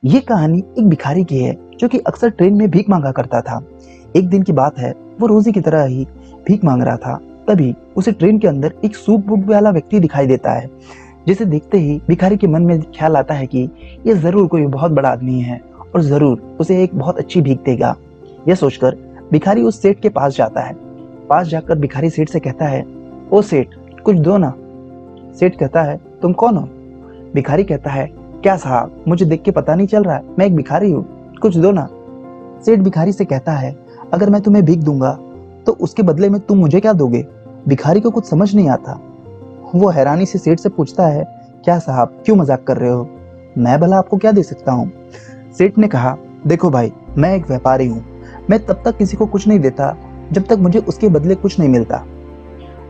ये कहानी एक भिखारी की है जो कि अक्सर ट्रेन में भीख मांगा करता था। एक दिन की बात है, वो रोजी की तरह ही भीख मांग रहा था। तभी उसे ट्रेन के अंदर एक सूट बूट वाला व्यक्ति दिखाई देता है, जिसे देखते ही भिखारी के मन में ख्याल आता है कि ये जरूर कोई बहुत बड़ा आदमी है और जरूर उसे एक बहुत अच्छी भीख देगा। यह सोचकर भिखारी उस सेठ के पास जाता है। पास जाकर भिखारी सेठ से कहता है, ओ सेठ, कुछ दो ना। सेठ कहता है, तुम कौन हो? भिखारी कहता है, क्या साहब, मुझे देख के पता नहीं चल रहा है, मैं एक भिखारी हूँ, कुछ दो ना। सेठ भिखारी से कहता है, अगर मैं तुम्हें भीख दूंगा तो उसके बदले में तुम मुझे क्या दोगे? भिखारी को कुछ समझ नहीं आता। वो हैरानी से सेठ से पूछता है, क्या साहब, क्यों मजाक कर रहे हो? मैं भला आपको क्या दे सकता हूँ? सेठ ने कहा, देखो भाई, मैं एक व्यापारी हूँ। मैं तब तक किसी को कुछ नहीं देता जब तक मुझे उसके बदले कुछ नहीं मिलता।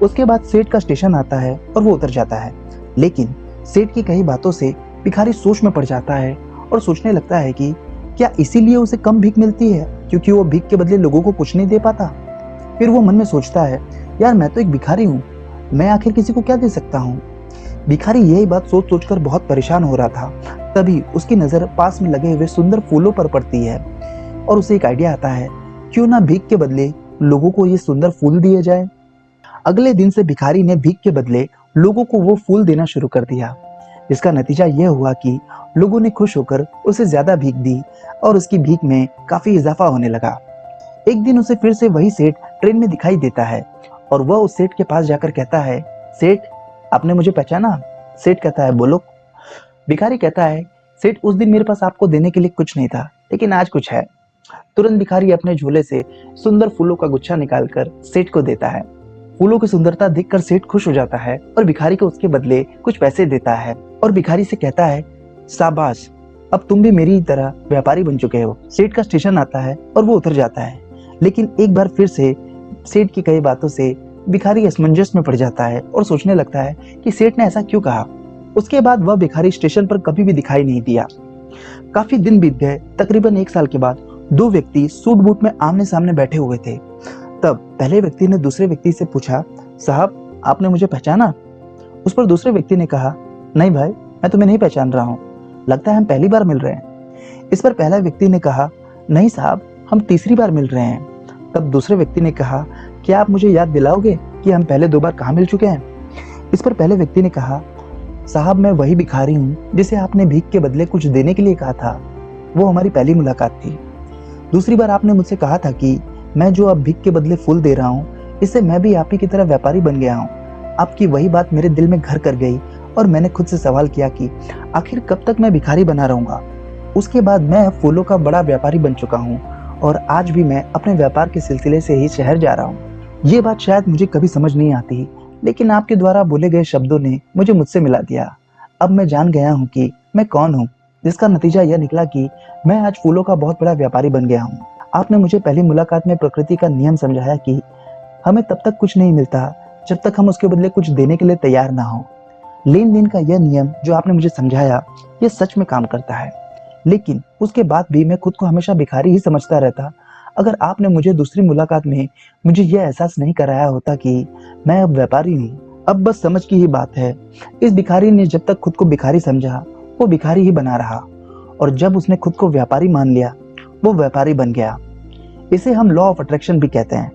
उसके बाद सेठ का स्टेशन आता है और वो उतर जाता है। लेकिन सेठ की कई बातों से भिखारी सोच में पड़ जाता है और सोचने लगता है कि क्या इसीलिए उसे कम भीख मिलती है, क्योंकि वो भीख के बदले लोगों को कुछ नहीं दे पाता। फिर वो मन में सोचता है, यार मैं तो एक भिखारी हूँ, मैं आखिर किसी को क्या दे सकता हूँ। भिखारी यही बात सोच सोचकर बहुत परेशान हो रहा था। तभी उसकी नजर पास में लगे हुए सुंदर फूलों पर पड़ती है और उसे एक आइडिया आता है, क्यों ना भीख के बदले लोगों को ये सुंदर फूल दिए जाए। अगले दिन से भिखारी ने भीख के बदले लोगों को वो फूल देना शुरू कर दिया, जिसका नतीजा यह हुआ कि लोगों ने खुश होकर उसे ज्यादा भीख दी और उसकी भीख में काफी इजाफा होने लगा। एक दिन उसे फिर से वही सेठ ट्रेन में दिखाई देता है और वह उस सेठ के पास जाकर कहता है, सेठ, आपने मुझे पहचाना? सेठ कहता है, बोलो। भिखारी कहता है, सेठ, उस दिन मेरे पास आपको देने के लिए कुछ नहीं था, लेकिन आज कुछ है। तुरंत भिखारी अपने झोले से सुंदर फूलों का गुच्छा निकालकर सेठ को देता है। फूलों की सुंदरता देखकर सेठ खुश हो जाता है और भिखारी को उसके बदले कुछ पैसे देता है और भिखारी से कहता है, शाबाश, अब तुम भी मेरी तरह व्यापारी बन चुके हो। सेठ का स्टेशन आता है और वो उतर जाता है। लेकिन एक बार फिर से सेठ की कई बातों से भिखारी असमंजस में पड़ जाता है और सोचने लगता है कि सेठ ने ऐसा क्यों कहा। उसके बाद वह भिखारी स्टेशन पर कभी भी दिखाई नहीं दिया। काफी दिन बीत गए। तकरीबन एक साल के बाद दो व्यक्ति सूट बूट में आमने सामने बैठे हुए थे। तब पहले व्यक्ति ने दूसरे व्यक्ति से पूछा, साहब, आपने मुझे पहचाना? उस पर दूसरे व्यक्ति ने कहा, नहीं भाई, मैं तुम्हें नहीं पहचान रहा हूँ, लगता है हम पहली बार मिल रहे हैं। इस पर पहला व्यक्ति ने कहा, नहीं साहब, हम तीसरी बार मिल रहे हैं। तब दूसरे व्यक्ति ने कहा, क्या आप मुझे याद दिलाओगे कि हम पहले दो बार कहाँ मिल चुके हैं? इस पर पहले व्यक्ति ने कहा, साहब, मैं वही भिखारी हूँ जिसे आपने भीख के बदले कुछ देने के लिए कहा था। वो हमारी पहली मुलाकात थी। दूसरी बार आपने मुझसे कहा था कि मैं जो अब भीख के बदले फूल दे रहा हूँ, इससे मैं भी आप ही की तरह व्यापारी बन गया हूँ। आपकी वही बात मेरे दिल में घर कर गई और मैंने खुद से सवाल किया कि आखिर कब तक मैं भिखारी बना रहूंगा। उसके बाद मैं फूलों का बड़ा व्यापारी बन चुका हूँ और आज भी मैं अपने व्यापार के सिलसिले से ही शहर जा रहा हूँ। ये बात शायद मुझे कभी समझ नहीं आती, लेकिन आपके द्वारा बोले गए शब्दों ने मुझे मुझसे मिला दिया। अब मैं जान गया हूँ कि मैं कौन हूँ, जिसका नतीजा यह निकला कि मैं आज फूलों का बहुत बड़ा व्यापारी बन गया हूँ। आपने मुझे पहली मुलाकात में प्रकृति का नियम समझाया कि हमें तब तक कुछ नहीं मिलता जब तक हम उसके बदले कुछ देने के लिए तैयार ना हो। लेन देन का यह नियम जो आपने मुझे समझाया, यह सच में काम करता है। लेकिन उसके बाद भी मैं खुद को हमेशा भिखारी ही समझता रहता। अगर आपने मुझे दूसरी मुलाकात में मुझे यह एहसास नहीं कराया होता कि मैं अब व्यापारी हूँ। अब बस समझ की ही बात है। इस भिखारी ने जब तक खुद को भिखारी समझा, वो भिखारी ही बना रहा, और जब उसने खुद को व्यापारी मान लिया, वो व्यापारी बन गया। इसे हम लॉ ऑफ अट्रैक्शन भी कहते हैं।